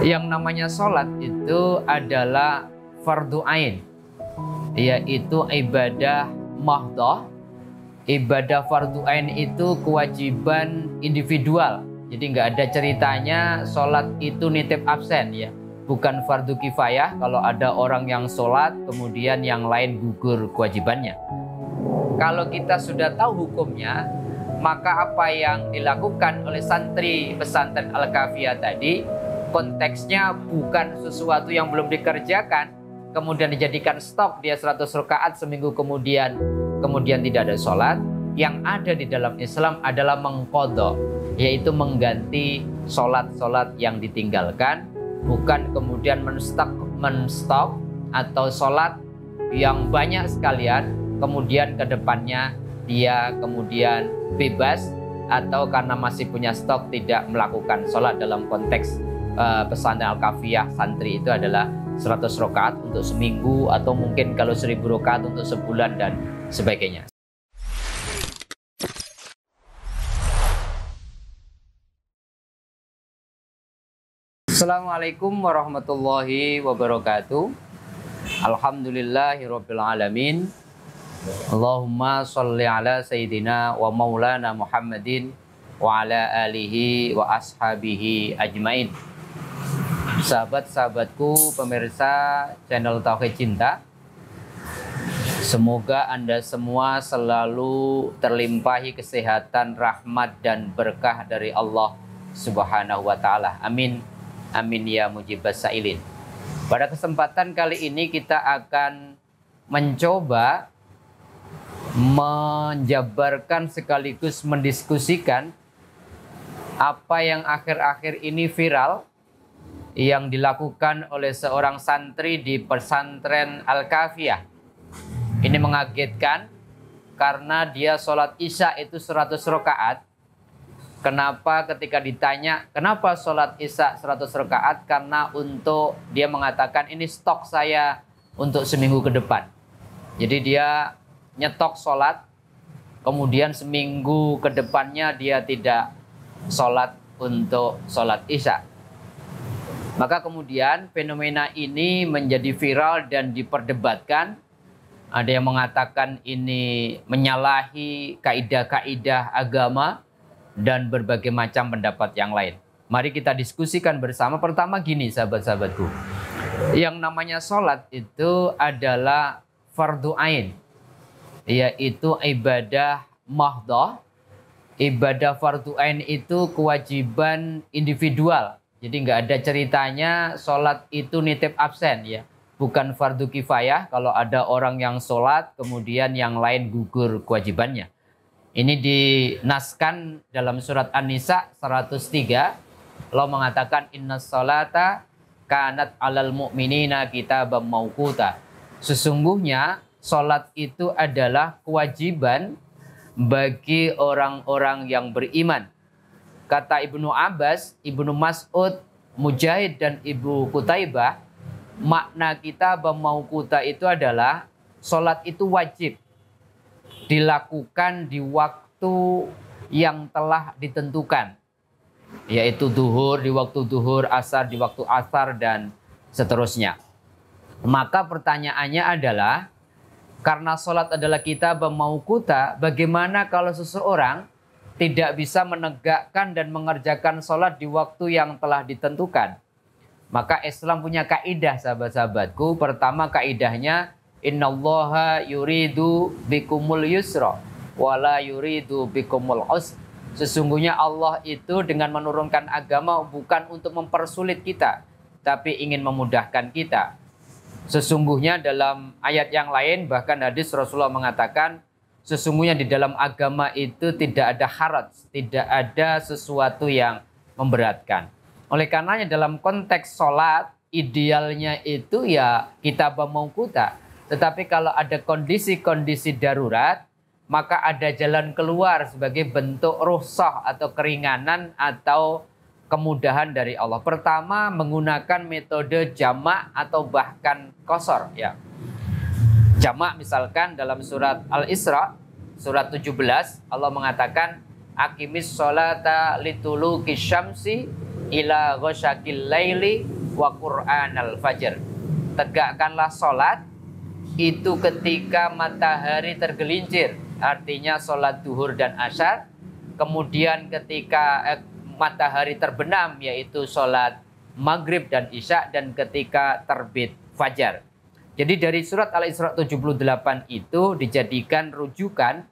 Yang namanya sholat itu adalah fardu ain, yaitu ibadah mahdhah. Ibadah fardu ain itu kewajiban individual. Jadi nggak ada ceritanya sholat itu nitip absen ya. Bukan fardu kifayah kalau ada orang yang sholat kemudian yang lain gugur kewajibannya. Kalau kita sudah tahu hukumnya, maka apa yang dilakukan oleh santri pesantren Al-Kafiyah tadi, konteksnya bukan sesuatu yang belum dikerjakan, kemudian dijadikan stok dia 100 rakaat seminggu kemudian tidak ada sholat. Yang ada di dalam Islam adalah mengqadha, yaitu mengganti sholat-sholat yang ditinggalkan, bukan kemudian menstok atau sholat yang banyak sekalian, kemudian ke depannya dia kemudian bebas atau karena masih punya stok tidak melakukan sholat. Dalam konteks pesantren Al-Kafiyah santri itu adalah 100 rakaat untuk seminggu atau mungkin kalau 1000 rakaat untuk sebulan dan sebagainya. Assalamualaikum warahmatullahi wabarakatuh. Alhamdulillahirabbil alamin. Allahumma sholli ala sayyidina wa maulana Muhammadin wa ala alihi wa ashabihi ajmain. Sahabat-sahabatku pemirsa channel Tauhid Cinta, semoga Anda semua selalu terlimpahi kesehatan, rahmat dan berkah dari Allah Subhanahu wa taala. Amin. Amin ya mujibas sa'ilin. Pada kesempatan kali ini kita akan mencoba menjabarkan sekaligus mendiskusikan apa yang akhir-akhir ini viral yang dilakukan oleh seorang santri di pesantren Al-Kafiyah. Ini mengagetkan karena dia sholat isya itu 100 rakaat. Kenapa ketika ditanya kenapa sholat isya 100 rakaat? Karena untuk dia mengatakan ini stok saya untuk seminggu ke depan. Jadi dia nyetok sholat, kemudian seminggu ke depannya dia tidak sholat untuk sholat isya. Maka kemudian fenomena ini menjadi viral dan diperdebatkan. Ada yang mengatakan ini menyalahi kaidah-kaidah agama dan berbagai macam pendapat yang lain. Mari kita diskusikan bersama. Pertama gini sahabat-sahabatku, yang namanya sholat itu adalah fardu ain, yaitu ibadah mahdhah. Ibadah fardu ain itu kewajiban individual. Jadi nggak ada ceritanya sholat itu nitip absen ya. Bukan fardu kifayah kalau ada orang yang sholat kemudian yang lain gugur kewajibannya. Ini dinaskan dalam surat An-Nisa 103. Allah mengatakan innas sholata kanat alal mu'minina kitaban mauquta. Sesungguhnya sholat itu adalah kewajiban bagi orang-orang yang beriman. Kata Ibnu Abbas, Ibnu Mas'ud, Mujahid dan Ibu Qutaibah, makna kitaban mauquta itu adalah sholat itu wajib dilakukan di waktu yang telah ditentukan, yaitu duhur di waktu duhur, asar di waktu asar dan seterusnya. Maka pertanyaannya adalah, karena sholat adalah kitaban mauquta, bagaimana kalau seseorang tidak bisa menegakkan dan mengerjakan sholat di waktu yang telah ditentukan? Maka Islam punya kaidah sahabat-sahabatku. Pertama kaidahnya, innallaha yuridu bikumul yusra wala yuridu bikumul usra. Sesungguhnya Allah itu dengan menurunkan agama bukan untuk mempersulit kita, tapi ingin memudahkan kita. Sesungguhnya dalam ayat yang lain, bahkan hadis Rasulullah mengatakan, sesungguhnya di dalam agama itu tidak ada haraj, tidak ada sesuatu yang memberatkan. Oleh karenanya dalam konteks sholat, idealnya itu ya kitaban mauquta. Tetapi kalau ada kondisi-kondisi darurat, maka ada jalan keluar sebagai bentuk rukhsah atau keringanan atau kemudahan dari Allah. Pertama, menggunakan metode jamak atau bahkan qasar ya. Jamak misalkan dalam surat Al-Isra, surat 17, Allah mengatakan, aqimis sholata lituluki syamsi ila ghasyakil laili wa qur'anal fajr. Tegakkanlah sholat itu ketika matahari tergelincir, artinya sholat duhur dan asar. Kemudian ketika matahari terbenam, yaitu sholat maghrib dan isya, dan ketika terbit fajar. Jadi dari surat Al-Isra 78 itu dijadikan rujukan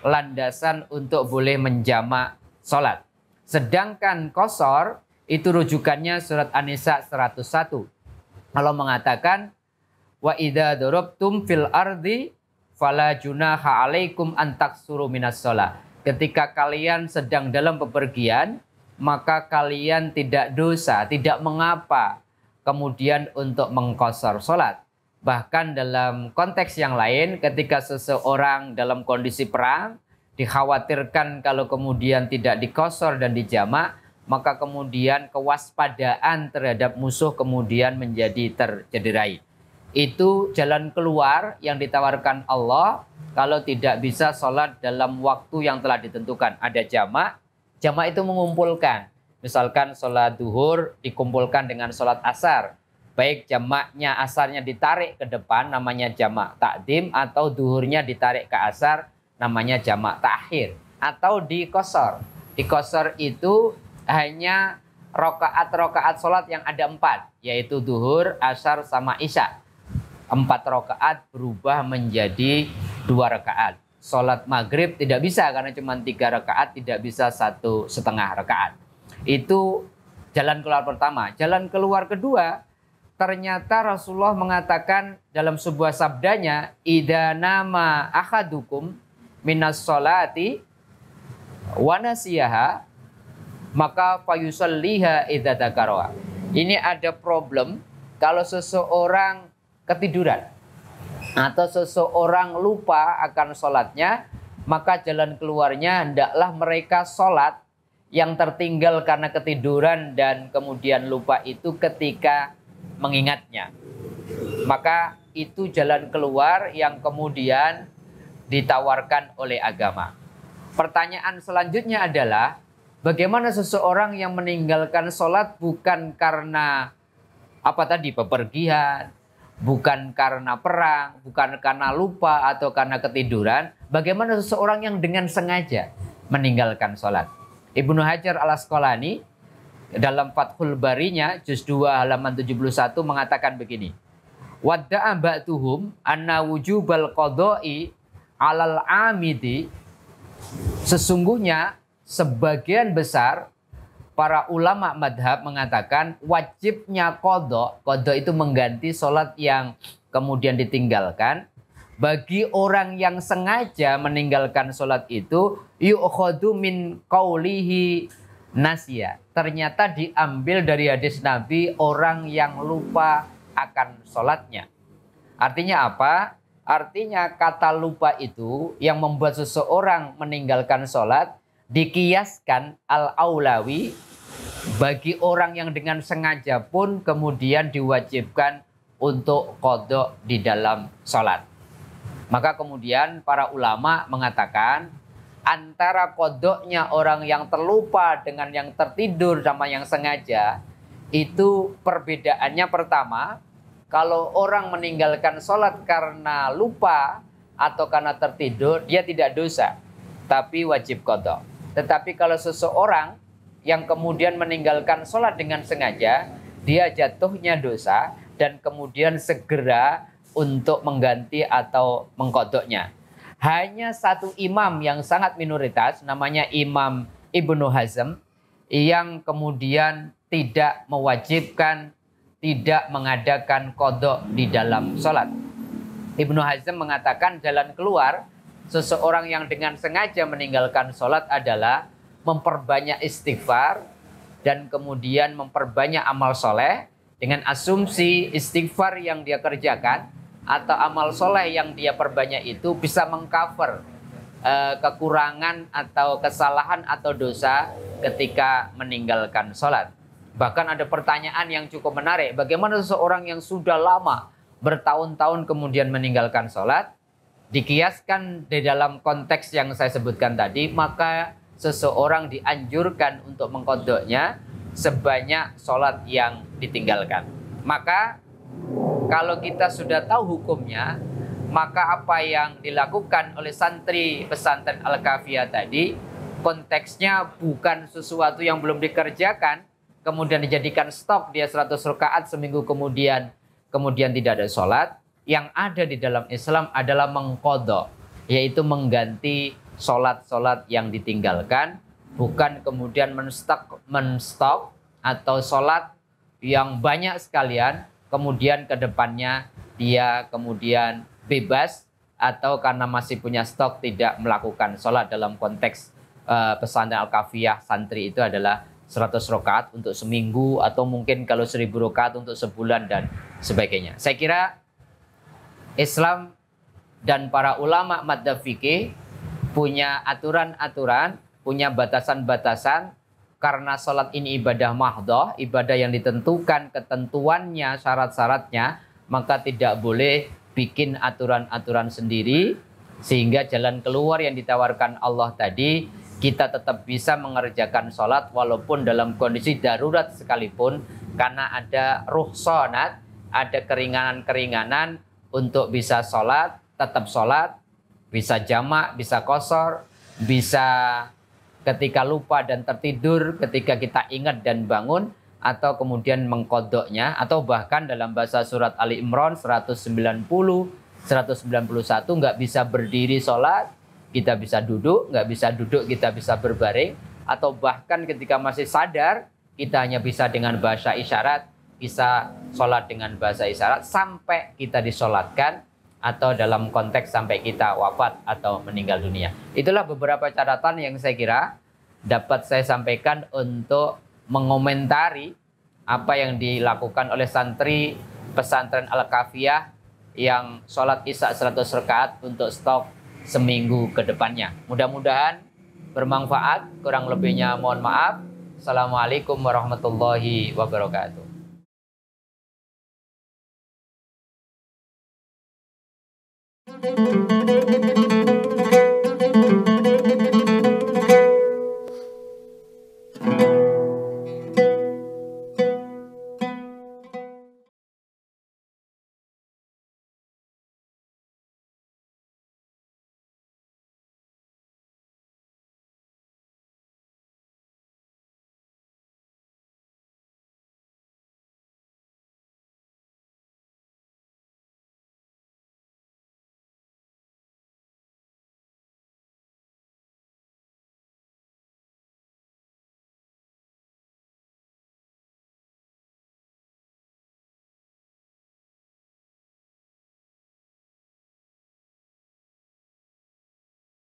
landasan untuk boleh menjamak sholat. Sedangkan qashar itu rujukannya surat An-Nisa 101. Allah mengatakan, wa idza darabtum fil ardi fala junaha alaikum an taksuru minas shalah. Ketika kalian sedang dalam bepergian, maka kalian tidak dosa, tidak mengapa kemudian untuk mengqashar salat. Bahkan dalam konteks yang lain, ketika seseorang dalam kondisi perang, dikhawatirkan kalau kemudian tidak diqashar dan dijamak, maka kemudian kewaspadaan terhadap musuh kemudian menjadi tercederai. Itu jalan keluar yang ditawarkan Allah kalau tidak bisa sholat dalam waktu yang telah ditentukan. Ada jamak, jamak itu mengumpulkan. Misalkan sholat duhur dikumpulkan dengan sholat asar. Baik jamaknya asarnya ditarik ke depan, namanya jamak takdim, atau duhurnya ditarik ke asar, namanya jamak takhir. Atau diqashar. Diqashar itu hanya rokaat-rokaat sholat yang ada 4, yaitu duhur, asar, sama isya. 4 rokaat berubah menjadi 2 rakaat. Sholat maghrib tidak bisa karena cuma 3 rakaat, tidak bisa 1,5 rakaat. Itu jalan keluar pertama. Jalan keluar kedua, ternyata Rasulullah mengatakan dalam sebuah sabdanya, idza nama ahadukum minas sholati wa nasiyaha maka fayusalliha idza dzakaraha. Ini ada problem kalau seseorang ketiduran atau seseorang lupa akan sholatnya, maka jalan keluarnya hendaklah mereka sholat yang tertinggal karena ketiduran dan kemudian lupa itu ketika mengingatnya. Maka itu jalan keluar yang kemudian ditawarkan oleh agama. Pertanyaan selanjutnya adalah, bagaimana seseorang yang meninggalkan sholat bukan karena bepergian, bukan karena perang, bukan karena lupa atau karena ketiduran. Bagaimana seseorang yang dengan sengaja meninggalkan sholat? Ibnu Hajar Al-Asqalani dalam Fathul Barinya juz 2 halaman 71 mengatakan begini. Wadda'a ba'duhum anna wujubal qadha'i 'alal 'amidi. Sesungguhnya sebagian besar para ulama madhab mengatakan wajibnya qadha. Qadha itu mengganti sholat yang kemudian ditinggalkan. Bagi orang yang sengaja meninggalkan sholat itu, yu'khadhu min qawlihi nasya. Ternyata diambil dari hadis Nabi orang yang lupa akan sholatnya. Artinya apa? Artinya kata lupa itu yang membuat seseorang meninggalkan sholat dikiaskan al-aulawi bagi orang yang dengan sengaja pun kemudian diwajibkan untuk qadha di dalam sholat. Maka kemudian para ulama mengatakan antara qadhanya orang yang terlupa dengan yang tertidur sama yang sengaja itu perbedaannya pertama, kalau orang meninggalkan sholat karena lupa atau karena tertidur dia tidak dosa tapi wajib qadha. Tetapi kalau seseorang yang kemudian meninggalkan sholat dengan sengaja, dia jatuhnya dosa dan kemudian segera untuk mengganti atau mengqadhanya. Hanya satu imam yang sangat minoritas, namanya Imam Ibnu Hazm, yang kemudian tidak mewajibkan, tidak mengadakan qadha di dalam sholat. Ibnu Hazm mengatakan jalan keluar seseorang yang dengan sengaja meninggalkan sholat adalah memperbanyak istighfar dan kemudian memperbanyak amal soleh dengan asumsi istighfar yang dia kerjakan atau amal soleh yang dia perbanyak itu bisa mengcover kekurangan atau kesalahan atau dosa ketika meninggalkan sholat. Bahkan ada pertanyaan yang cukup menarik, bagaimana seseorang yang sudah lama bertahun-tahun kemudian meninggalkan sholat, dikiaskan di dalam konteks yang saya sebutkan tadi, maka seseorang dianjurkan untuk mengqadhanya sebanyak sholat yang ditinggalkan. Maka kalau kita sudah tahu hukumnya, maka apa yang dilakukan oleh santri pesantren Al-Kafiyah tadi, konteksnya bukan sesuatu yang belum dikerjakan, kemudian dijadikan stok dia 100 rakaat seminggu kemudian tidak ada sholat. Yang ada di dalam Islam adalah mengqadha, yaitu mengganti sholat-sholat yang ditinggalkan, bukan kemudian menstok atau sholat yang banyak sekalian, kemudian ke depannya dia kemudian bebas atau karena masih punya stok tidak melakukan sholat. Dalam konteks pesantren Al-Kafiyah santri itu adalah 100 rakaat untuk seminggu atau mungkin kalau 1000 rakaat untuk sebulan dan sebagainya. Saya kira Islam dan para ulama madzhab fikih punya aturan-aturan, punya batasan-batasan, karena sholat ini ibadah mahdhah, ibadah yang ditentukan ketentuannya, syarat-syaratnya, maka tidak boleh bikin aturan-aturan sendiri, sehingga jalan keluar yang ditawarkan Allah tadi, kita tetap bisa mengerjakan sholat walaupun dalam kondisi darurat sekalipun, karena ada rukhsonat, ada keringanan-keringanan untuk bisa sholat, tetap sholat, bisa jamak, bisa qashar, bisa ketika lupa dan tertidur, ketika kita ingat dan bangun, atau kemudian mengkodoknya, atau bahkan dalam bahasa surat Ali Imran 190, 191 nggak bisa berdiri sholat, kita bisa duduk, nggak bisa duduk kita bisa berbaring, atau bahkan ketika masih sadar, kita hanya bisa dengan bahasa isyarat, bisa sholat dengan bahasa isyarat sampai kita disolatkan, atau dalam konteks sampai kita wafat atau meninggal dunia. Itulah beberapa catatan yang saya kira dapat saya sampaikan untuk mengomentari apa yang dilakukan oleh santri pesantren Al-Kafiyah yang sholat isya 100 rakaat untuk stok seminggu ke depannya. Mudah-mudahan bermanfaat, kurang lebihnya mohon maaf. Assalamualaikum warahmatullahi wabarakatuh. Thank you.